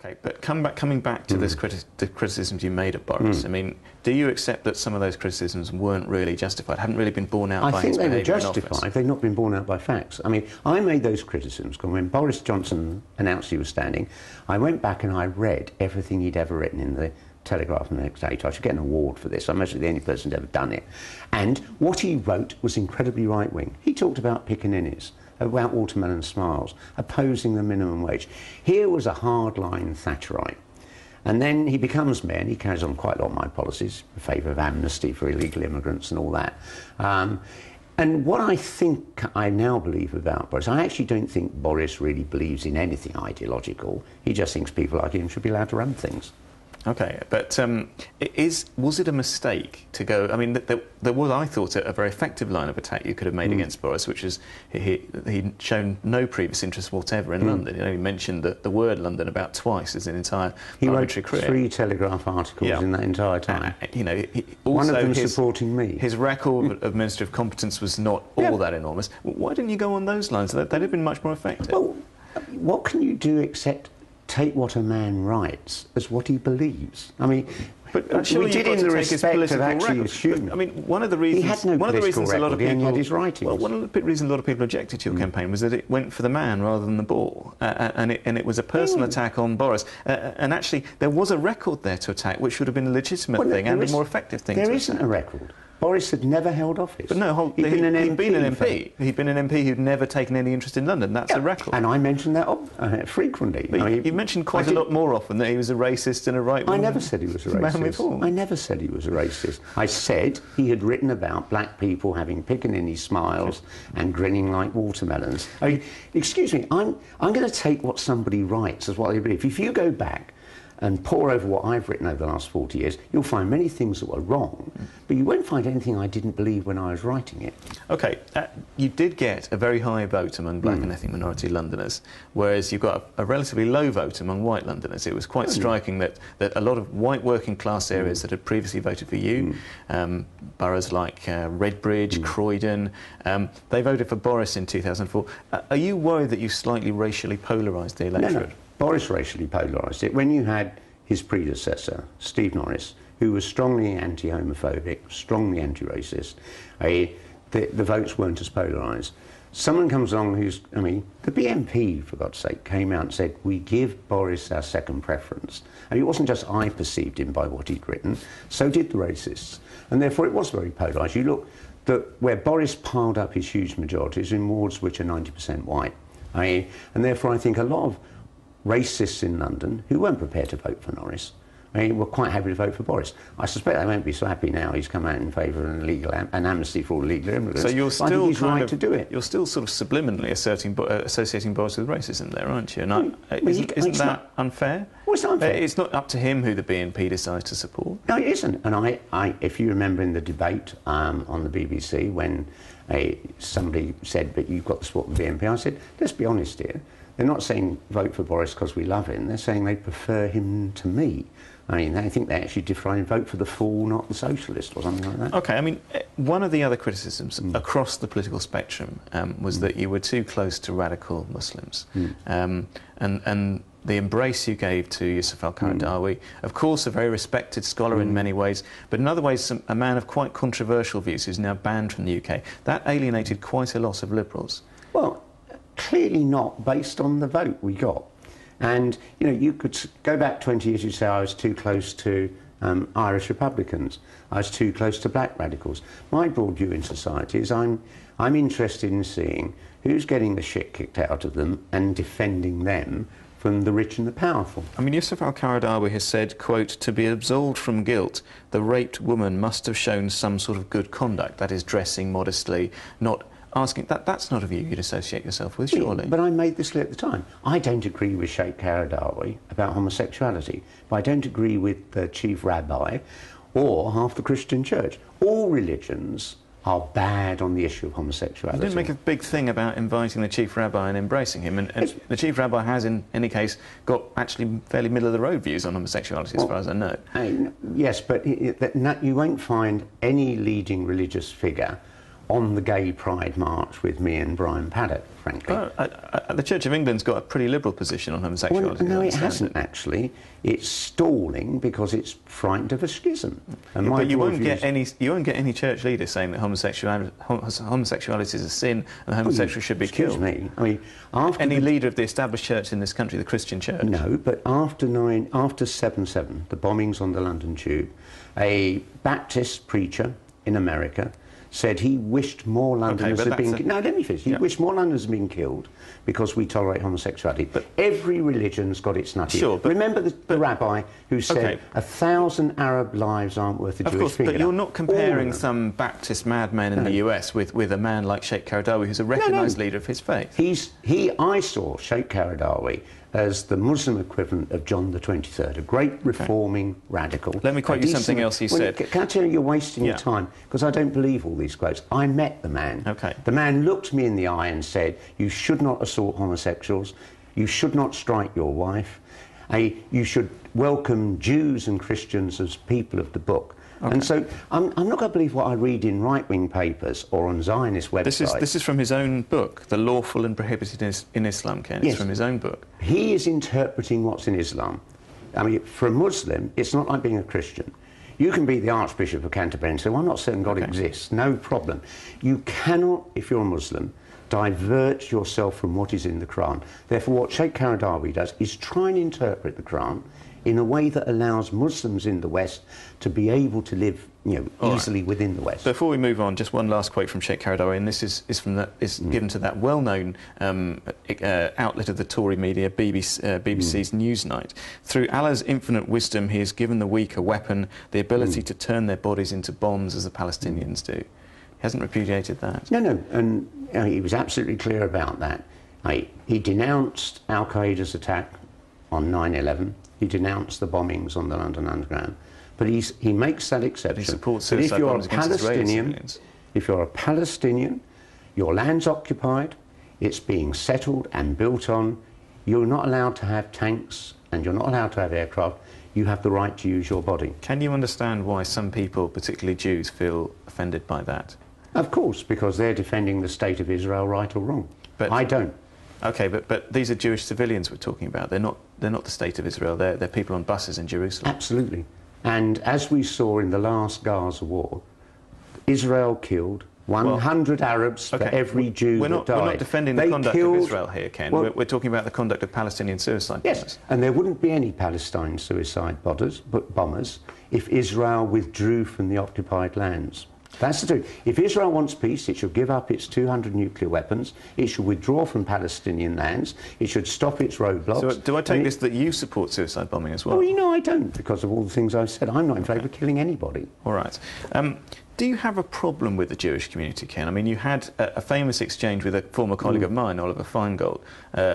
OK, but coming back to the criticisms you made of Boris, I mean, do you accept that some of those criticisms weren't really justified, hadn't really been borne out by his behaviour in office? I think they were justified. They've not been borne out by facts. I mean, I made those criticisms because when Boris Johnson announced he was standing, I went back and I read everything he'd ever written in the Telegraph the next day. I should get an award for this. I'm actually the only person who's ever done it. And what he wrote was incredibly right-wing. He talked about piccaninnies, about watermelon smiles, opposing the minimum wage. Here was a hardline Thatcherite. And then he becomes mayor and he carries on quite a lot of my policies in favour of amnesty for illegal immigrants and all that. And what I think I now believe about Boris, I actually don't think Boris really believes in anything ideological. He just thinks people like him should be allowed to run things. OK, but was it a mistake to go... I mean, there was, I thought, a very effective line of attack you could have made against Boris, which is he'd shown no previous interest whatever in London. You know, he mentioned the word London about twice as an entire parliamentary career. He wrote 3 Telegraph articles in that entire time. You know, one of them supporting me. His record of Minister of Competence was not all that enormous. Why didn't you go on those lines? They'd have been much more effective. Well, what can you do except take what a man writes as what he believes? I mean, but we did in the respect of actually assuming. I mean, one of the reasons... He had no political record, he only had his writings. Well, one of the reasons a lot of people objected to your campaign was that it went for the man rather than the ball, and it was a personal attack on Boris. And actually, there was a record there to attack, which would have been a legitimate thing and a more effective thing to attack. There isn't a record. Boris had never held office. But no, he'd been an MP. He'd been an MP who'd never taken any interest in London. That's a record. And I mentioned that frequently. But you mentioned quite a lot more often that he was a racist and a right-wing... I never said he was a racist. I never said he was a racist. I said he had written about black people having piccaninny smiles and grinning like watermelons. I mean, excuse me, I'm going to take what somebody writes as what they believe. If you go back and pore over what I've written over the last 40 years, you'll find many things that were wrong, but you won't find anything I didn't believe when I was writing it. OK, you did get a very high vote among black and ethnic minority Londoners, whereas you got a relatively low vote among white Londoners. It was quite striking that a lot of white working class areas that had previously voted for you, boroughs like Redbridge, Croydon, they voted for Boris in 2004. Are you worried that you slightly racially polarised the electorate? No. Boris racially polarised it. When you had his predecessor, Steve Norris, who was strongly anti-homophobic, strongly anti-racist, the votes weren't as polarised. Someone comes along who's, I mean, the BNP, for God's sake, came out and said, we give Boris our second preference. And it wasn't just I perceived him by what he'd written, so did the racists. And therefore it was very polarised. You look, where Boris piled up his huge majorities in wards which are 90% white. And therefore I think a lot of racists in London who weren't prepared to vote for Norris, were quite happy to vote for Boris. I suspect they won't be so happy now he's come out in favour of an amnesty for all illegal immigrants. So you're still I think he's right to do it. You're still sort of subliminally associating Boris with racism there, aren't you? And isn't that unfair? Well, it's not unfair. It's not up to him who the BNP decides to support. No, it isn't. And if you remember in the debate on the BBC when somebody said, but you've got to support the BNP, I said, let's be honest here. They're not saying vote for Boris because we love him. They're saying they prefer him to me. I mean, I think they actually define vote for the fool, not the socialist, or something like that. OK, I mean, one of the other criticisms across the political spectrum was that you were too close to radical Muslims. And the embrace you gave to Yusuf al-Qaradawi, of course, a very respected scholar in many ways, but in other ways, a man of quite controversial views who's now banned from the UK. That alienated quite a lot of liberals. Well, clearly not based on the vote we got. And, you know, you could go back 20 years, you'd say I was too close to Irish Republicans. I was too close to black radicals. My broad view in society is I'm interested in seeing who's getting the shit kicked out of them and defending them from the rich and the powerful. I mean, Yusuf al-Qaradawi has said, quote, to be absolved from guilt, the raped woman must have shown some sort of good conduct, that is, dressing modestly, not asking... That's not a view you'd associate yourself with, surely. But I made this clear at the time. I don't agree with Sheikh Qaradawi about homosexuality, but I don't agree with the chief rabbi or half the Christian church. All religions are bad on the issue of homosexuality. You didn't make a big thing about inviting the chief rabbi and embracing him, and the chief rabbi has, in any case, got actually fairly middle-of-the-road views on homosexuality, as far as I know. Yes, but you won't find any leading religious figure on the gay pride march with me and Brian Paddock, frankly. Well, the Church of England's got a pretty liberal position on homosexuality. Well, no, it hasn't actually. It's stalling because it's frightened of a schism. And but you won't get any church leader saying that homosexuality is a sin and homosexuals should be killed. Excuse me. I mean, any leader of the established church in this country, the Christian Church. No, but after 7/7, the bombings on the London Tube, a Baptist preacher in America said he wished more Londoners had been... No, let me finish. He wished more Londoners had been killed because we tolerate homosexuality. But every religion's got its nutty... Sure, but... Remember the rabbi who said 1,000 Arab lives aren't worth a Jewish finger? But you're not comparing some Baptist madman in the US with a man like Sheikh Qaradawi, who's a recognised leader of his faith. I saw Sheikh Qaradawi as the Muslim equivalent of John the 23rd, a great reforming radical. Let me quote you something else he said. Can I tell you, you're wasting your time, because I don't believe all these quotes. I met the man. The man looked me in the eye and said, you should not assault homosexuals, you should not strike your wife, you should welcome Jews and Christians as people of the book. And so I'm not going to believe what I read in right-wing papers or on Zionist websites. This is from his own book, The Lawful and Prohibited in Islam, Ken. It's from his own book. He is interpreting what's in Islam. I mean, for a Muslim, it's not like being a Christian. You can be the Archbishop of Canterbury and say, well, I'm not certain God exists. No problem. You cannot, if you're a Muslim, divert yourself from what is in the Quran. Therefore, what Sheikh Qaradawi does is try and interpret the Quran in a way that allows Muslims in the West to be able to live, easily within the West. Before we move on, just one last quote from Sheikh Qaradawi, and this is given to that well-known outlet of the Tory media, BBC's Newsnight. Through Allah's infinite wisdom, He has given the weak a weapon, the ability to turn their bodies into bombs, as the Palestinians do. He hasn't repudiated that. No, and he was absolutely clear about that. He denounced Al Qaeda's attack on 9/11. He denounced the bombings on the London Underground, but he makes that exception. He supports suicide bombings against Israeli civilians. If you're a Palestinian, your land's occupied, it's being settled and built on, you're not allowed to have tanks and you're not allowed to have aircraft. You have the right to use your body. Can you understand why some people, particularly Jews, feel offended by that? Of course, because they're defending the state of Israel, right or wrong. But I don't. OK, but these are Jewish civilians we're talking about. They're not the state of Israel. They're people on buses in Jerusalem. Absolutely. And as we saw in the last Gaza war, Israel killed 100 Arabs for every Jew that died. We're not defending the conduct of Israel here, Ken. We're talking about the conduct of Palestinian suicide bombers. Yes, and there wouldn't be any Palestine suicide bombers if Israel withdrew from the occupied lands. That's the truth. If Israel wants peace, it should give up its 200 nuclear weapons, it should withdraw from Palestinian lands, it should stop its roadblocks. So do I take this that you support suicide bombing as well? Well, I don't, because of all the things I've said. I'm not in favour of killing anybody. All right. Do you have a problem with the Jewish community, Ken? I mean, you had a famous exchange with a former colleague of mine, Oliver Feingold.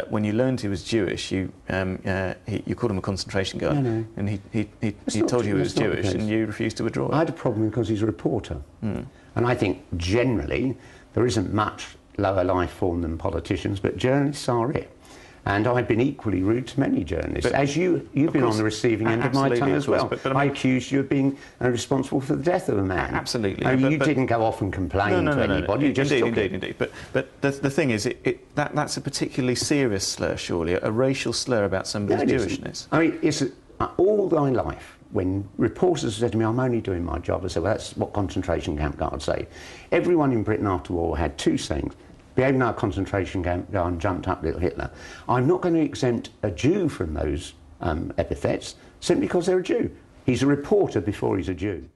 When you learned he was Jewish, you called him a concentration guard, and he told you he was Jewish, and you refused to withdraw it. I had a problem because he's a reporter. And I think generally there isn't much lower life form than politicians, but journalists are it. And I've been equally rude to many journalists, as you've been on the receiving end of my tongue as well. But I accused you of being responsible for the death of a man. Absolutely. You didn't go off and complain to anybody. Indeed. But the thing is, that's a particularly serious slur, surely, a racial slur about somebody's Jewishness. I mean, it's all my life. When reporters said to me, I'm only doing my job, I said, well, that's what concentration camp guards say. Everyone in Britain after the war had two sayings. Behaving like a concentration camp guard and jumped up little Hitler. I'm not going to exempt a Jew from those epithets simply because they're a Jew. He's a reporter before he's a Jew.